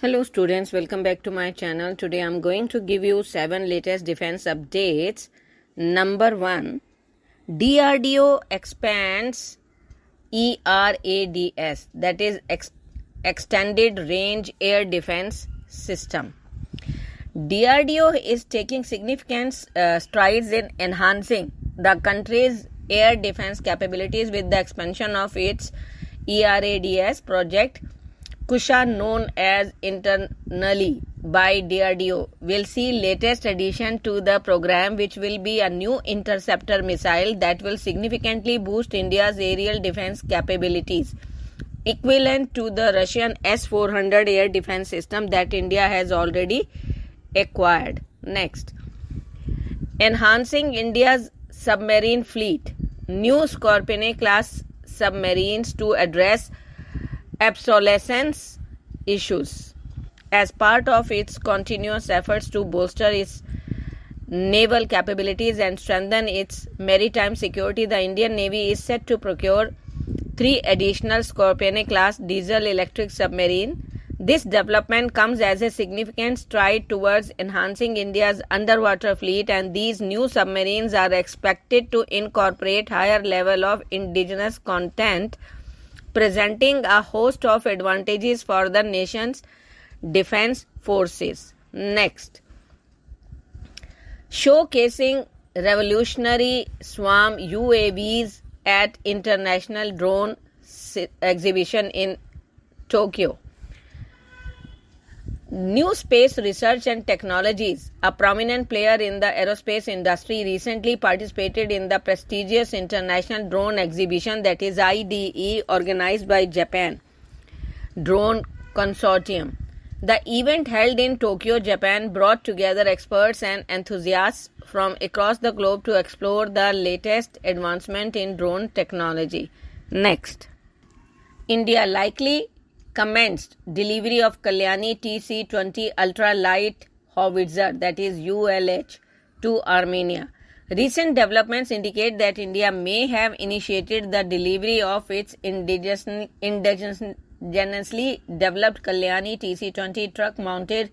Hello students, welcome back to my channel. Today I am going to give you 7 latest defense updates. Number 1, DRDO expands ERADS, that is Extended Range Air Defense System. DRDO is taking significant strides in enhancing the country's air defense capabilities with the expansion of its ERADS project. Kusha, known as internally by DRDO, will see latest addition to the program, which will be a new interceptor missile that will significantly boost India's aerial defense capabilities, equivalent to the Russian S-400 air defense system that India has already acquired. Next, enhancing India's submarine fleet. New Scorpene-Class Submarines to address obsolescence issues. As part of its continuous efforts to bolster its naval capabilities and strengthen its maritime security, the Indian Navy is set to procure 3 additional Scorpene-class diesel-electric submarines. This development comes as a significant stride towards enhancing India's underwater fleet, and these new submarines are expected to incorporate higher level of indigenous content, presenting a host of advantages for the nation's defense forces. Next, showcasing revolutionary swarm UAVs at International Drone Exhibition in Tokyo. New Space Research and Technologies, a prominent player in the aerospace industry, recently participated in the prestigious International Drone Exhibition, that is IDE, organized by Japan Drone Consortium. The event, held in Tokyo, Japan, brought together experts and enthusiasts from across the globe to explore the latest advancement in drone technology. Next, India likely commenced delivery of Kalyani TC20 Ultralight Howitzer, that is ULH, to Armenia. Recent developments indicate that India may have initiated the delivery of its indigenously developed Kalyani TC20 truck-mounted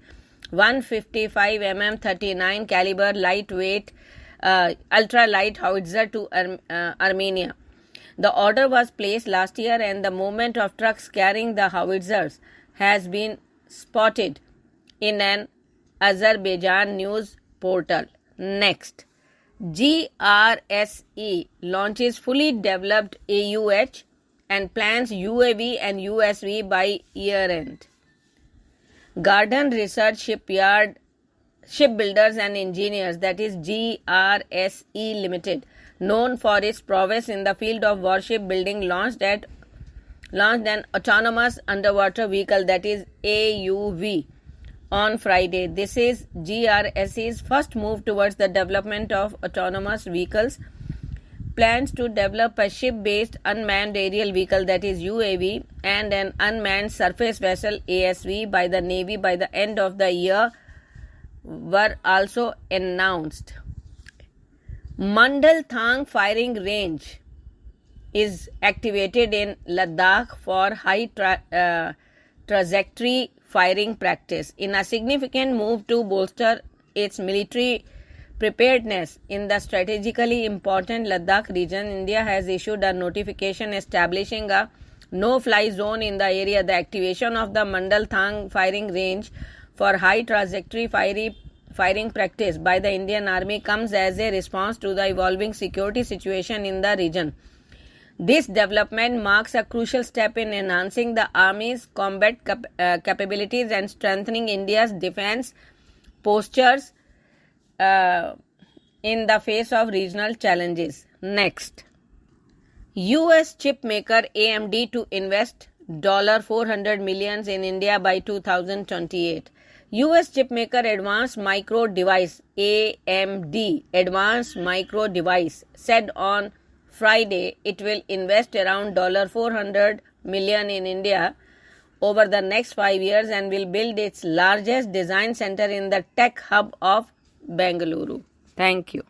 155 mm 39 caliber lightweight ultralight howitzer to Armenia. The order was placed last year, and the movement of trucks carrying the howitzers has been spotted in an Azerbaijan news portal. Next, GRSE launches fully developed AUH and plans UAV and USV by year-end. Garden Research Shipbuilders and Engineers, that is GRSE Limited, known for its prowess in the field of warship building, launched an autonomous underwater vehicle, that is AUV, on Friday. This is GRSE's first move towards the development of autonomous vehicles. Plans to develop a ship-based unmanned aerial vehicle, that is UAV, and an unmanned surface vessel ASV by the Navy by the end of the year were also announced. Mandal Thang firing range is activated in Ladakh for high trajectory firing practice. In a significant move to bolster its military preparedness in the strategically important Ladakh region, India has issued a notification establishing a no-fly zone in the area. The activation of the Mandal Thang firing range for high trajectory firing practice by the Indian Army comes as a response to the evolving security situation in the region. This development marks a crucial step in enhancing the Army's combat capabilities and strengthening India's defense postures in the face of regional challenges. Next, US chip maker AMD to invest $400 million in India by 2028. US chipmaker Advanced Micro Device AMD Advanced Micro Device said on Friday it will invest around $400 million in India over the next 5 years and will build its largest design center in the tech hub of Bengaluru. Thank you.